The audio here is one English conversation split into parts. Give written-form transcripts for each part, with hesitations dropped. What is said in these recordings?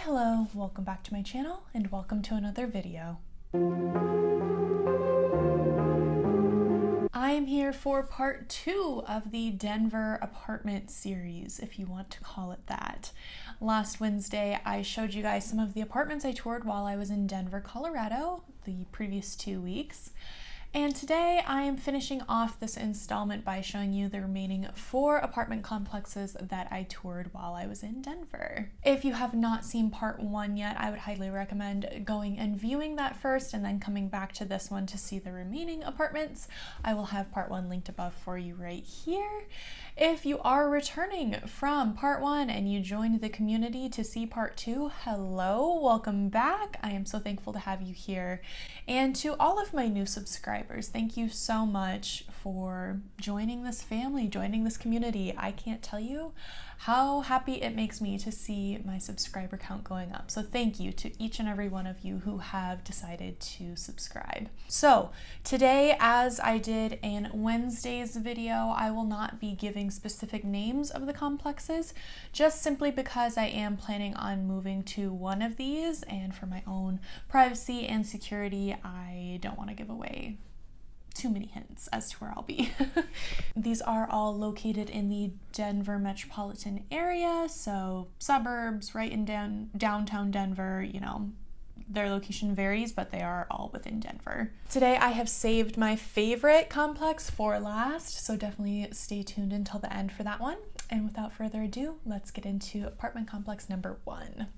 hello, welcome back to my channel and welcome to another video. I am here for part 2 of the Denver apartment series, if you want to call it that. Last Wednesday, I showed you guys some of the apartments I toured while I was in Denver, Colorado, the previous 2 weeks. And today I am finishing off this installment by showing you the remaining 4 apartment complexes that I toured while I was in Denver. If you have not seen part 1 yet, I would highly recommend going and viewing that first and then coming back to this one to see the remaining apartments. I will have part 1 linked above for you right here. If you are returning from part 1 and you joined the community to see part 2, hello, welcome back. I am so thankful to have you here. And to all of my new subscribers, thank you so much for joining this family, joining this community. I can't tell you how happy it makes me to see my subscriber count going up. So thank you to each and every one of you who have decided to subscribe. So today, as I did in Wednesday's video, I will not be giving specific names of the complexes, just simply because I am planning on moving to one of these, and for my own privacy and security, I don't want to give away too many hints as to where I'll be. These are all located in the Denver metropolitan area, so suburbs, right in downtown Denver, you know, their location varies, but they are all within Denver. Today I have saved my favorite complex for last, so definitely stay tuned until the end for that one. And without further ado, let's get into apartment complex number 1.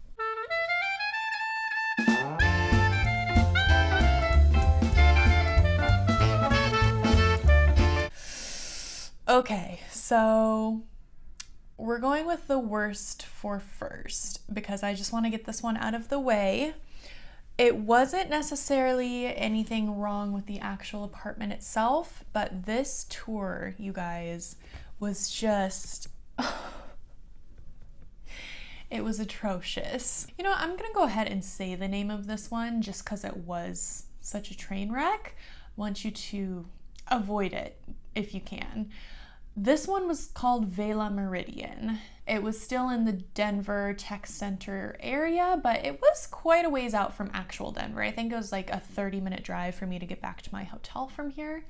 Okay, so we're going with the worst for first because I just want to get this one out of the way. It wasn't necessarily anything wrong with the actual apartment itself, but this tour, you guys, was just, it was atrocious. You know, I'm gonna go ahead and say the name of this one just because it was such a train wreck. I want you to avoid it if you can. This one was called Vela Meridian. It was still in the Denver Tech Center area, but it was quite a ways out from actual Denver. I think it was like a 30-minute drive for me to get back to my hotel from here.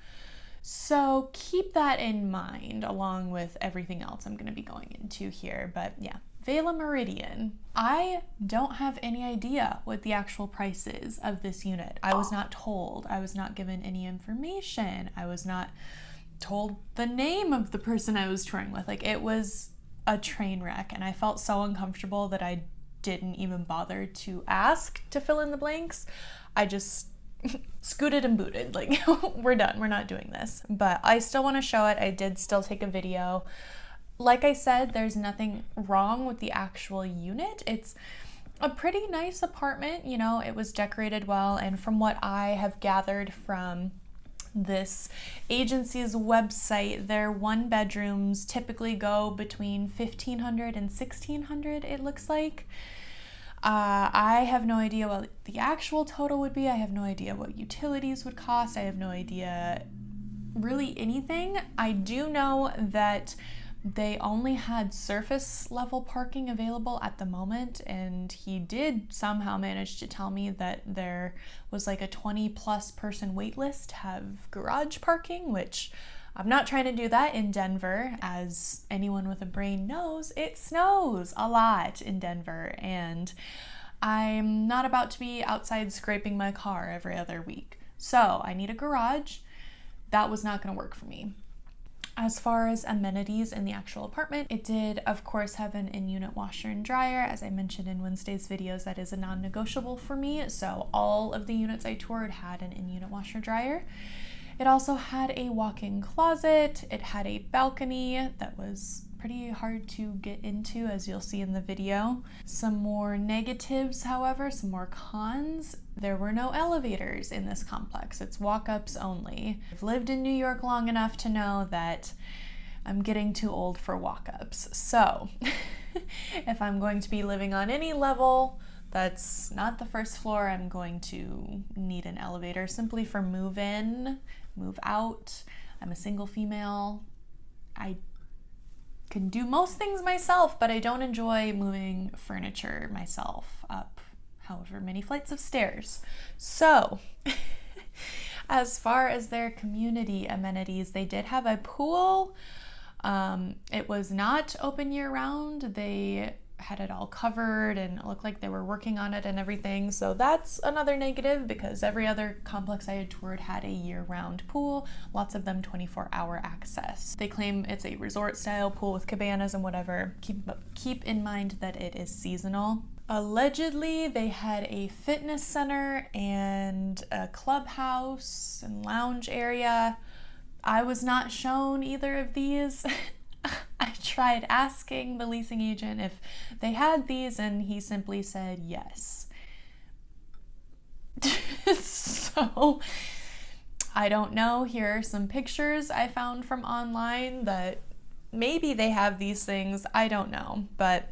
So keep that in mind along with everything else I'm going to be going into here. But yeah, Vela Meridian. I don't have any idea what the actual price is of this unit. I was not told. I was not given any information. I was not told the name of the person I was touring with. Like, it was a train wreck, and I felt so uncomfortable that I didn't even bother to ask to fill in the blanks. I just scooted and booted, like, we're done, we're not doing this. But I still want to show it. I did still take a video. Like I said, there's nothing wrong with the actual unit. It's a pretty nice apartment, you know, it was decorated well, and from what I have gathered from this agency's website, their 1 bedrooms typically go between $1,500 and $1,600, it looks like. I have no idea what the actual total would be. I have no idea what utilities would cost. I have no idea really anything. I do know that they only had surface level parking available at the moment, and he did somehow manage to tell me that there was like a 20+ person wait list to have garage parking, which I'm not trying to do that in Denver. As anyone with a brain knows, it snows a lot in Denver, and I'm not about to be outside scraping my car every other week. So I need a garage. That was not going to work for me. As far as amenities in the actual apartment, it did, of course, have an in-unit washer and dryer. As I mentioned in Wednesday's videos, that is a non-negotiable for me. So all of the units I toured had an in-unit washer dryer. It also had a walk-in closet. It had a balcony that was pretty hard to get into, as you'll see in the video. Some more negatives, however, some more cons. There were no elevators in this complex. It's walk-ups only. I've lived in New York long enough to know that I'm getting too old for walk-ups. So if I'm going to be living on any level that's not the first floor, I'm going to need an elevator simply for move in, move out. I'm a single female. I can do most things myself, but I don't enjoy moving furniture myself up however many flights of stairs. So as far as their community amenities, they did have a pool. It was not open year round. They had it all covered and it looked like they were working on it and everything. So that's another negative, because every other complex I had toured had a year-round pool, lots of them 24-hour access. They claim it's a resort style pool with cabanas and whatever. Keep in mind that it is seasonal. Allegedly, they had a fitness center and a clubhouse and lounge area. I was not shown either of these. I tried asking the leasing agent if they had these, and he simply said yes. So I don't know. Here are some pictures I found from online that maybe they have these things. I don't know. But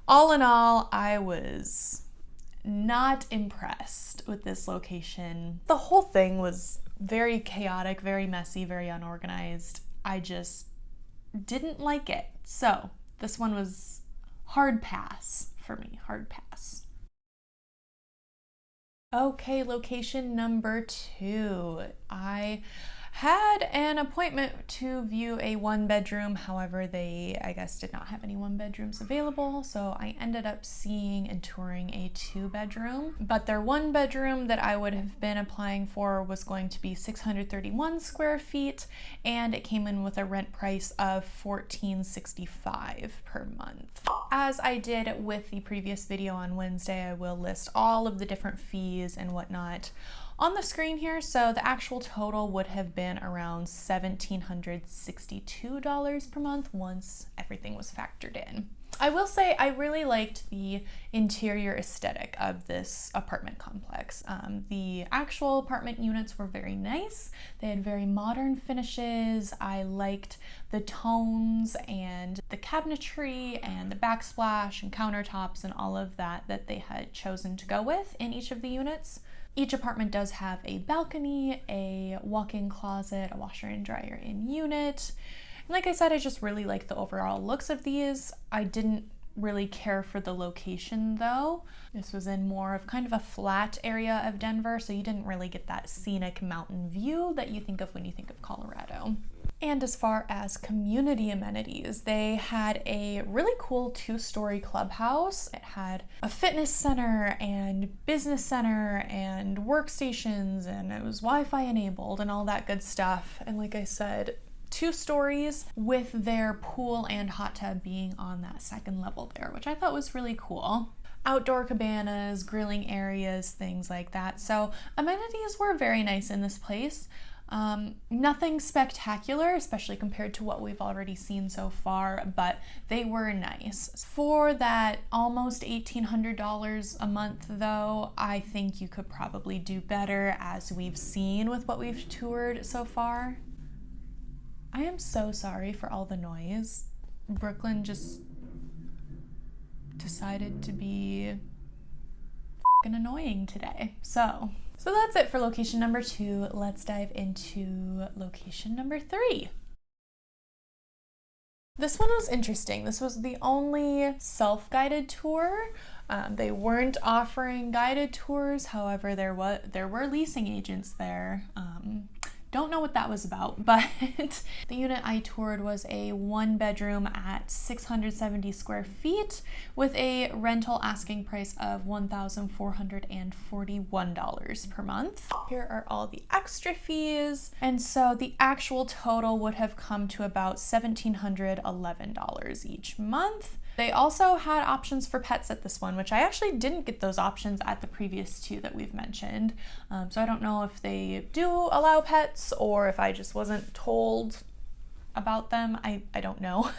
all in all, I was not impressed with this location. The whole thing was very chaotic, very messy, very unorganized. I just didn't like it. So this one was hard pass for me, hard pass. Okay, location number 2. I had an appointment to view a 1-bedroom. However, they, I guess, did not have any 1-bedrooms available. So I ended up seeing and touring a 2-bedroom. But their 1-bedroom that I would have been applying for was going to be 631 square feet. And it came in with a rent price of $14.65 per month. As I did with the previous video on Wednesday, I will list all of the different fees and whatnot on the screen here. So the actual total would have been around $1,762 per month once everything was factored in. I will say I really liked the interior aesthetic of this apartment complex. The actual apartment units were very nice. They had very modern finishes. I liked the tones and the cabinetry and the backsplash and countertops and all of that they had chosen to go with in each of the units. Each apartment does have a balcony, a walk-in closet, a washer and dryer in unit. And like I said, I just really like the overall looks of these. I didn't really care for the location though. This was in more of kind of a flat area of Denver, so you didn't really get that scenic mountain view that you think of when you think of Colorado. And as far as community amenities, they had a really cool 2-story clubhouse. It had a fitness center and business center and workstations, and it was Wi-Fi enabled and all that good stuff. And like I said, 2 stories with their pool and hot tub being on that 2nd level there, which I thought was really cool. Outdoor cabanas, grilling areas, things like that. So amenities were very nice in this place. Nothing spectacular, especially compared to what we've already seen so far, but they were nice. For that almost $1,800 a month though, I think you could probably do better, as we've seen with what we've toured so far. I am so sorry for all the noise. Brooklyn just decided to be f***ing annoying today. So that's it for location number 2. Let's dive into location number 3. This one was interesting. This was the only self-guided tour. They weren't offering guided tours. However, there were leasing agents there. Don't know what that was about, but the unit I toured was a 1-bedroom at 670 square feet with a rental asking price of $1,441 per month. Here are all the extra fees. And so the actual total would have come to about $1,711 each month. They also had options for pets at this one, which I actually didn't get those options at the previous 2 that we've mentioned. So I don't know if they do allow pets or if I just wasn't told about them. I don't know.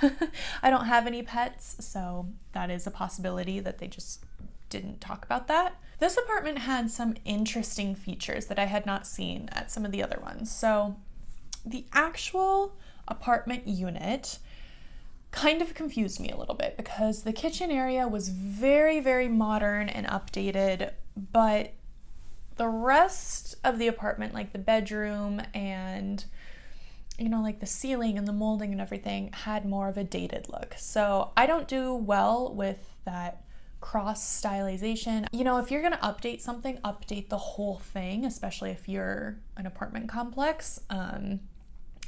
I don't have any pets, so that is a possibility that they just didn't talk about that. This apartment had some interesting features that I had not seen at some of the other ones. So the actual apartment unit kind of confused me a little bit, because the kitchen area was very, very modern and updated, but the rest of the apartment, like the bedroom and like the ceiling and the molding and everything had more of a dated look. So I don't do well with that cross stylization. If you're gonna update something, update the whole thing, especially if you're an apartment complex.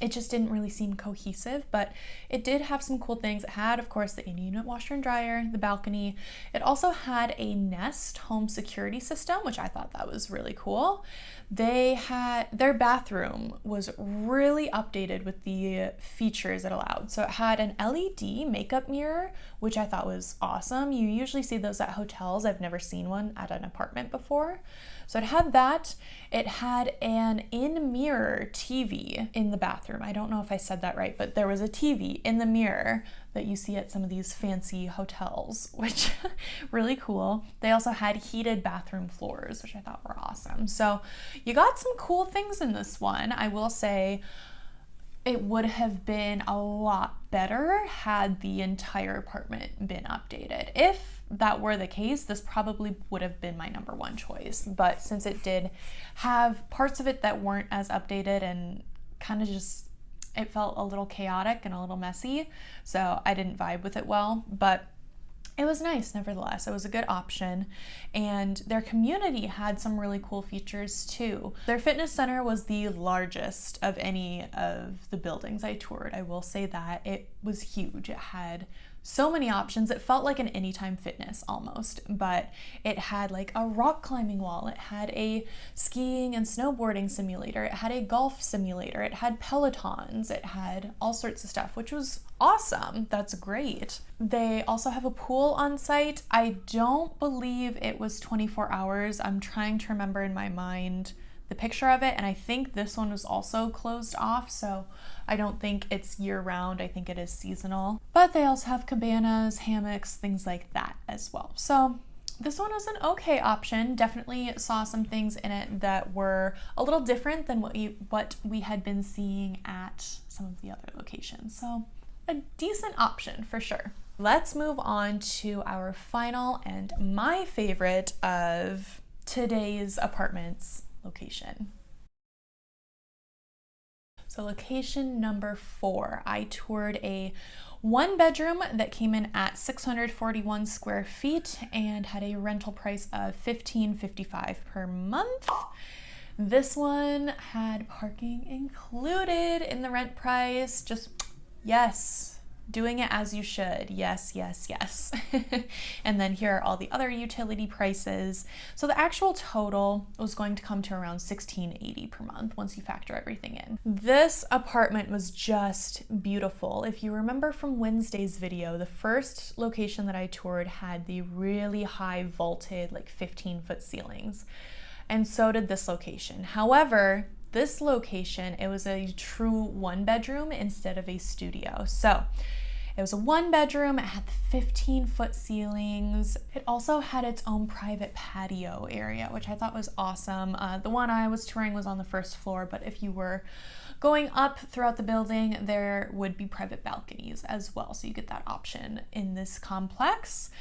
It just didn't really seem cohesive, but it did have some cool things. It had, of course, the in-unit washer and dryer, the balcony. It also had a Nest home security system, which I thought that was really cool. Their bathroom was really updated with the features it allowed. So it had an LED makeup mirror, which I thought was awesome. You usually see those at hotels. I've never seen one at an apartment before. So it had that. It had an in-mirror TV in the bathroom. I don't know if I said that right, but there was a TV in the mirror that you see at some of these fancy hotels, which really cool. They also had heated bathroom floors, which I thought were awesome. So you got some cool things in this one. I will say it would have been a lot better had the entire apartment been updated. If that were the case, this probably would have been my number one choice. But since it did have parts of it that weren't as updated and kind of just, it felt a little chaotic and a little messy, so I didn't vibe with it well. But it was nice nevertheless. It was a good option, and their community had some really cool features too. Their fitness center was the largest of any of the buildings I toured. I will say that it was huge. It had so many options. It felt like an Anytime Fitness almost, but it had like a rock climbing wall. It had a skiing and snowboarding simulator. It had a golf simulator. It had Pelotons. It had all sorts of stuff, which was awesome. That's great. They also have a pool on site. I don't believe it was 24 hours. I'm trying to remember in my mind the picture of it, and I think this one was also closed off, so I don't think it's year-round. I think it is seasonal. But they also have cabanas, hammocks, things like that as well. So this one was an okay option. Definitely saw some things in it that were a little different than what we had been seeing at some of the other locations. So a decent option for sure. Let's move on to our final and my favorite of today's apartments location. So location number 4, I toured a 1-bedroom that came in at 641 square feet and had a rental price of $1,555 per month. This one had parking included in the rent price. Just yes, doing it as you should. Yes, yes, yes. And then here are all the other utility prices. So the actual total was going to come to around $1,680 per month once you factor everything in. This apartment was just beautiful. If you remember from Wednesday's video, the first location that I toured had the really high vaulted, like 15-foot ceilings. And so did this location. However, this location, it was a true 1-bedroom instead of a studio. So it was a 1-bedroom, it had the 15-foot ceilings. It also had its own private patio area, which I thought was awesome. The one I was touring was on the first floor, but if you were going up throughout the building, there would be private balconies as well. So you get that option in this complex.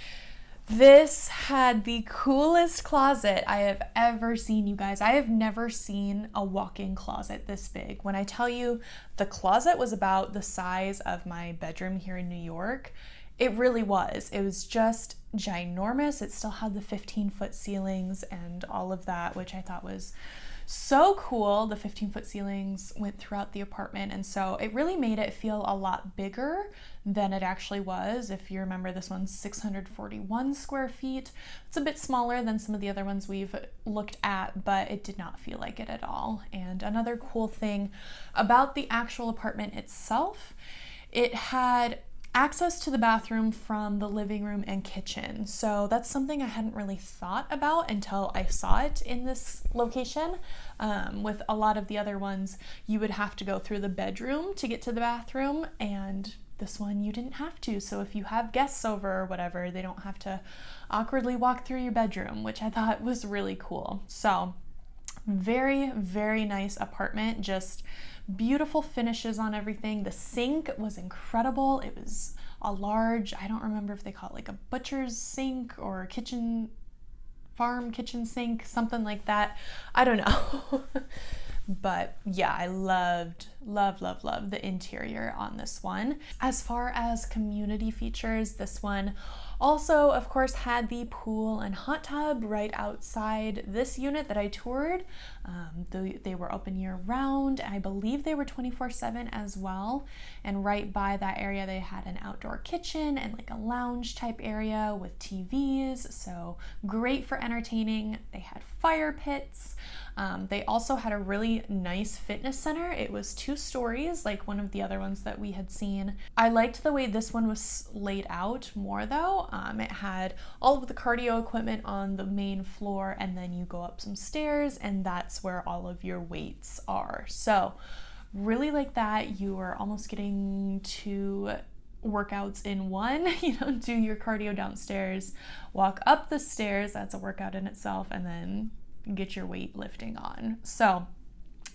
This had the coolest closet I have ever seen, you guys. I have never seen a walk-in closet this big. When I tell you the closet was about the size of my bedroom here in New York, it really was. It was just ginormous. It still had the 15-foot ceilings and all of that, which I thought was so cool. The 15-foot ceilings went throughout the apartment, and so it really made it feel a lot bigger than it actually was. If you remember, this one's 641 square feet. It's a bit smaller than some of the other ones we've looked at, but it did not feel like it at all. And another cool thing about the actual apartment itself, it had access to the bathroom from the living room and kitchen. So that's something I hadn't really thought about until I saw it in this location. With a lot of the other ones, you would have to go through the bedroom to get to the bathroom, and this one you didn't have to. So if you have guests over or whatever, they don't have to awkwardly walk through your bedroom, which I thought was really cool. So very, very nice apartment. Just beautiful finishes on everything. The sink was incredible. It was a large, I don't remember if they call it like a butcher's sink or farm kitchen sink, something like that. I don't know. But yeah, I loved love, love, love the interior on this one. As far as community features, this one also, of course, had the pool and hot tub right outside this unit that I toured. They were open year round. I believe they were 24/7 as well. And right by that area, they had an outdoor kitchen and like a lounge type area with TVs. So great for entertaining. They had fire pits. They also had a really nice fitness center. It was 2 stories, like one of the other ones that we had seen. I liked the way this one was laid out more though. It had all of the cardio equipment on the main floor, and then you go up some stairs and that's where all of your weights are. So really like that. You are almost getting 2 workouts in one. Do your cardio downstairs, walk up the stairs, that's a workout in itself, and then get your weightlifting on. So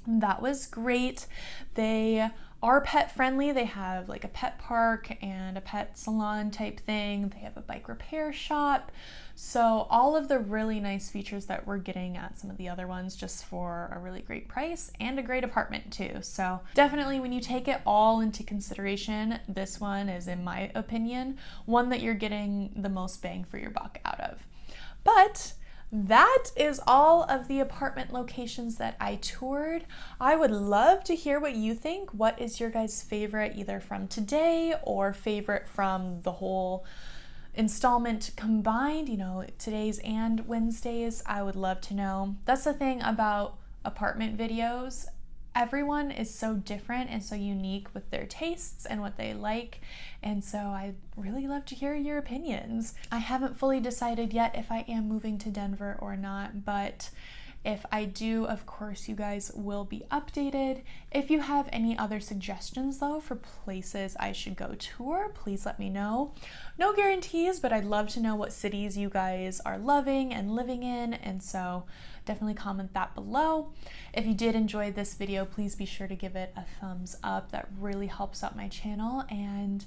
that was great. They are pet friendly. They have like a pet park and a pet salon type thing. They have a bike repair shop. So all of the really nice features that we're getting at some of the other ones, just for a really great price and a great apartment too. So definitely, when you take it all into consideration, this one is, in my opinion, one that you're getting the most bang for your buck out of. But that is all of the apartment locations that I toured. I would love to hear what you think. What is your guys' favorite, either from today or favorite from the whole installment combined, today's and Wednesdays? I would love to know. That's the thing about apartment videos. Everyone is so different and so unique with their tastes and what they like, and so I'd really love to hear your opinions. I haven't fully decided yet if I am moving to Denver or not, but if I do, of course, you guys will be updated. If you have any other suggestions though for places I should go tour, please let me know. No guarantees, but I'd love to know what cities you guys are loving and living in, and so definitely comment that below. If you did enjoy this video, please be sure to give it a thumbs up. That really helps out my channel. And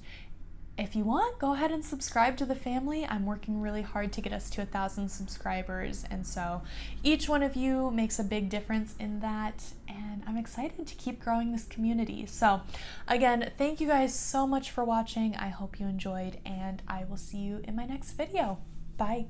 if you want, go ahead and subscribe to the family. I'm working really hard to get us to 1,000 subscribers, and so each one of you makes a big difference in that, and I'm excited to keep growing this community. So again, thank you guys so much for watching. I hope you enjoyed, and I will see you in my next video. Bye.